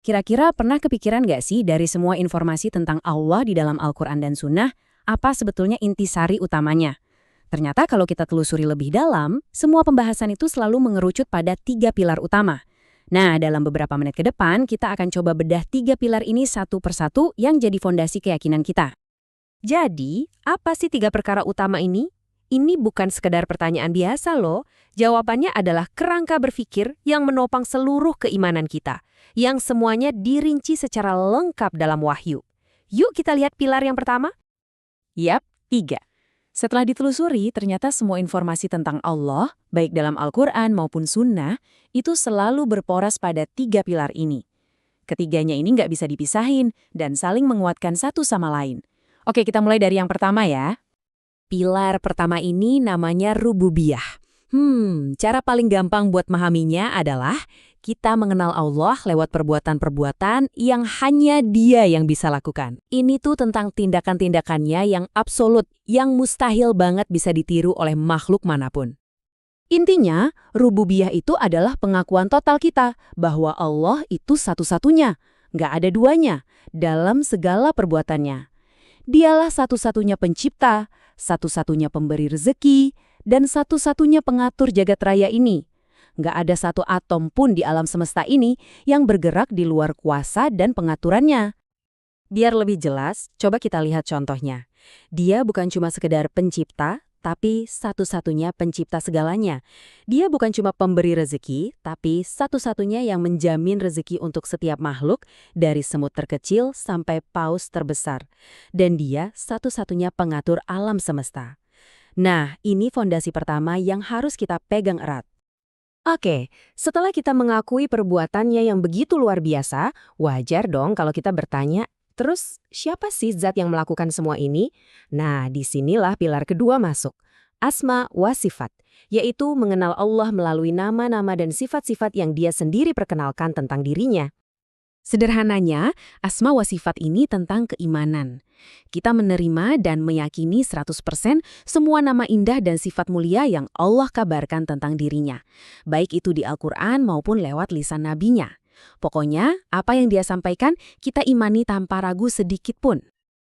Kira-kira pernah kepikiran nggak sih dari semua informasi tentang Allah di dalam Al-Quran dan Sunnah, apa sebetulnya intisari utamanya? Ternyata kalau kita telusuri lebih dalam, semua pembahasan itu selalu mengerucut pada 3 pilar utama. Nah, dalam beberapa menit ke depan, kita akan coba bedah 3 pilar ini satu persatu yang jadi fondasi keyakinan kita. Jadi, apa sih 3 perkara utama ini? Ini bukan sekedar pertanyaan biasa loh. Jawabannya adalah kerangka berpikir yang menopang seluruh keimanan kita, yang semuanya dirinci secara lengkap dalam wahyu. Yuk kita lihat pilar yang pertama. Yap, 3. Setelah ditelusuri, ternyata semua informasi tentang Allah, baik dalam Al-Quran maupun Sunnah, itu selalu berporas pada 3 pilar ini. Ketiganya ini nggak bisa dipisahin dan saling menguatkan satu sama lain. Oke, kita mulai dari yang pertama ya. Pilar pertama ini namanya rububiyah. Cara paling gampang buat memahaminya adalah kita mengenal Allah lewat perbuatan-perbuatan yang hanya Dia yang bisa lakukan. Ini tuh tentang tindakan-tindakannya yang absolut, yang mustahil banget bisa ditiru oleh makhluk manapun. Intinya, rububiyah itu adalah pengakuan total kita bahwa Allah itu satu-satunya, nggak ada duanya, dalam segala perbuatannya. Dialah satu-satunya pencipta, satu-satunya pemberi rezeki, dan satu-satunya pengatur jagat raya ini. Nggak ada satu atom pun di alam semesta ini yang bergerak di luar kuasa dan pengaturannya. Biar lebih jelas, coba kita lihat contohnya. Dia bukan cuma sekedar pencipta, tapi satu-satunya pencipta segalanya. Dia bukan cuma pemberi rezeki, tapi satu-satunya yang menjamin rezeki untuk setiap makhluk, dari semut terkecil sampai paus terbesar. Dan dia satu-satunya pengatur alam semesta. Nah, ini fondasi pertama yang harus kita pegang erat. Oke, setelah kita mengakui perbuatannya yang begitu luar biasa, wajar dong kalau kita bertanya, terus siapa sih zat yang melakukan semua ini? Nah, disinilah pilar kedua masuk. Asma wa sifat, yaitu mengenal Allah melalui nama-nama dan sifat-sifat yang Dia sendiri perkenalkan tentang dirinya. Sederhananya, asma wa sifat ini tentang keimanan. Kita menerima dan meyakini 100% semua nama indah dan sifat mulia yang Allah kabarkan tentang dirinya, baik itu di Al-Quran maupun lewat lisan nabinya. Pokoknya, apa yang Dia sampaikan, kita imani tanpa ragu sedikit pun.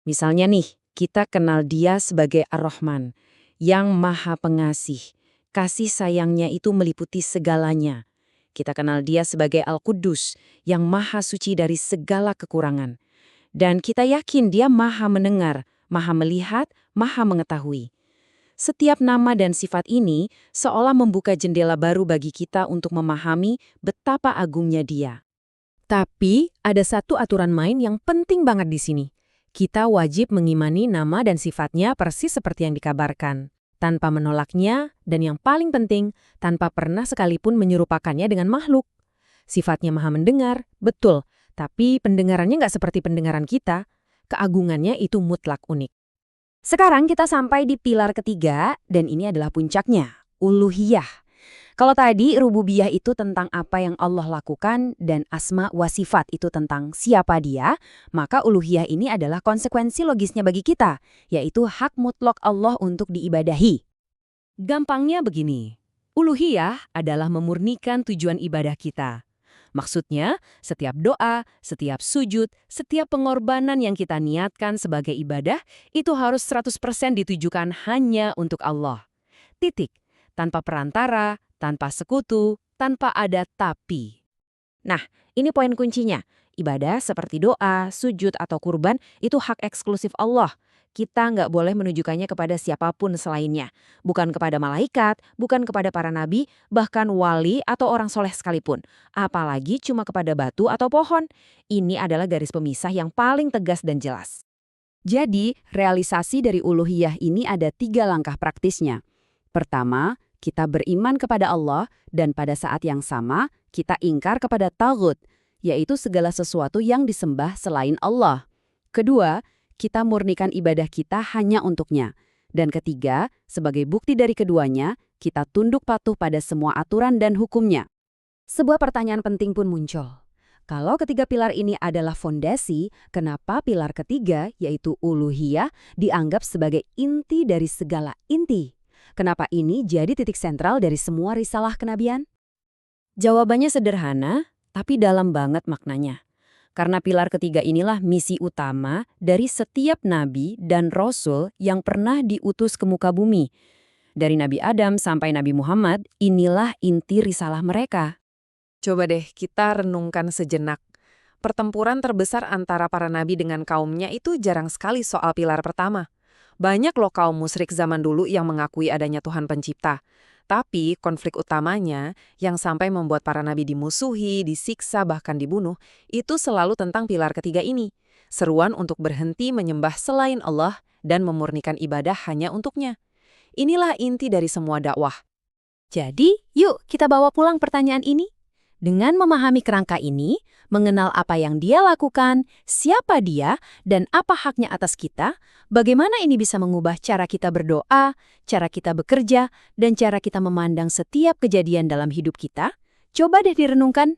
Misalnya nih, kita kenal Dia sebagai Ar-Rahman, yang Maha Pengasih. Kasih sayangnya itu meliputi segalanya. Kita kenal Dia sebagai Al-Quddus, yang maha suci dari segala kekurangan. Dan kita yakin Dia maha mendengar, maha melihat, maha mengetahui. Setiap nama dan sifat ini seolah membuka jendela baru bagi kita untuk memahami betapa agungnya Dia. Tapi ada satu aturan main yang penting banget di sini. Kita wajib mengimani nama dan sifatnya persis seperti yang dikabarkan, tanpa menolaknya, dan yang paling penting, tanpa pernah sekalipun menyerupakannya dengan makhluk. Sifatnya maha mendengar, betul, tapi pendengarannya nggak seperti pendengaran kita. Keagungannya itu mutlak unik. Sekarang kita sampai di pilar ketiga, dan ini adalah puncaknya, uluhiyah. Kalau tadi rububiyah itu tentang apa yang Allah lakukan, dan asma wa sifat itu tentang siapa Dia, maka uluhiyah ini adalah konsekuensi logisnya bagi kita, yaitu hak mutlak Allah untuk diibadahi. Gampangnya begini, uluhiyah adalah memurnikan tujuan ibadah kita. Maksudnya, setiap doa, setiap sujud, setiap pengorbanan yang kita niatkan sebagai ibadah, itu harus 100% ditujukan hanya untuk Allah. Titik. Tanpa perantara, tanpa sekutu, tanpa ada tapi. Nah, ini poin kuncinya. Ibadah seperti doa, sujud, atau kurban itu hak eksklusif Allah. Kita nggak boleh menunjukkannya kepada siapapun selainnya. Bukan kepada malaikat, bukan kepada para nabi, bahkan wali atau orang soleh sekalipun. Apalagi cuma kepada batu atau pohon. Ini adalah garis pemisah yang paling tegas dan jelas. Jadi, realisasi dari uluhiyah ini ada 3 langkah praktisnya. Pertama, kita beriman kepada Allah dan pada saat yang sama, kita ingkar kepada taghut, yaitu segala sesuatu yang disembah selain Allah. Kedua, kita murnikan ibadah kita hanya untuknya. Dan ketiga, sebagai bukti dari keduanya, kita tunduk patuh pada semua aturan dan hukumnya. Sebuah pertanyaan penting pun muncul. Kalau ketiga pilar ini adalah fondasi, kenapa pilar ketiga, yaitu uluhiyah, dianggap sebagai inti dari segala inti? Kenapa ini jadi titik sentral dari semua risalah kenabian? Jawabannya sederhana, tapi dalam banget maknanya. Karena pilar ketiga inilah misi utama dari setiap nabi dan rasul yang pernah diutus ke muka bumi. Dari Nabi Adam sampai Nabi Muhammad, inilah inti risalah mereka. Coba deh kita renungkan sejenak. Pertempuran terbesar antara para nabi dengan kaumnya itu jarang sekali soal pilar pertama. Banyak loh kaum musyrik zaman dulu yang mengakui adanya Tuhan Pencipta. Tapi konflik utamanya yang sampai membuat para nabi dimusuhi, disiksa, bahkan dibunuh, itu selalu tentang pilar ketiga ini. Seruan untuk berhenti menyembah selain Allah dan memurnikan ibadah hanya untuknya. Inilah inti dari semua dakwah. Jadi, yuk kita bawa pulang pertanyaan ini. Dengan memahami kerangka ini, mengenal apa yang dia lakukan, siapa dia, dan apa haknya atas kita, bagaimana ini bisa mengubah cara kita berdoa, cara kita bekerja, dan cara kita memandang setiap kejadian dalam hidup kita? Coba deh direnungkan.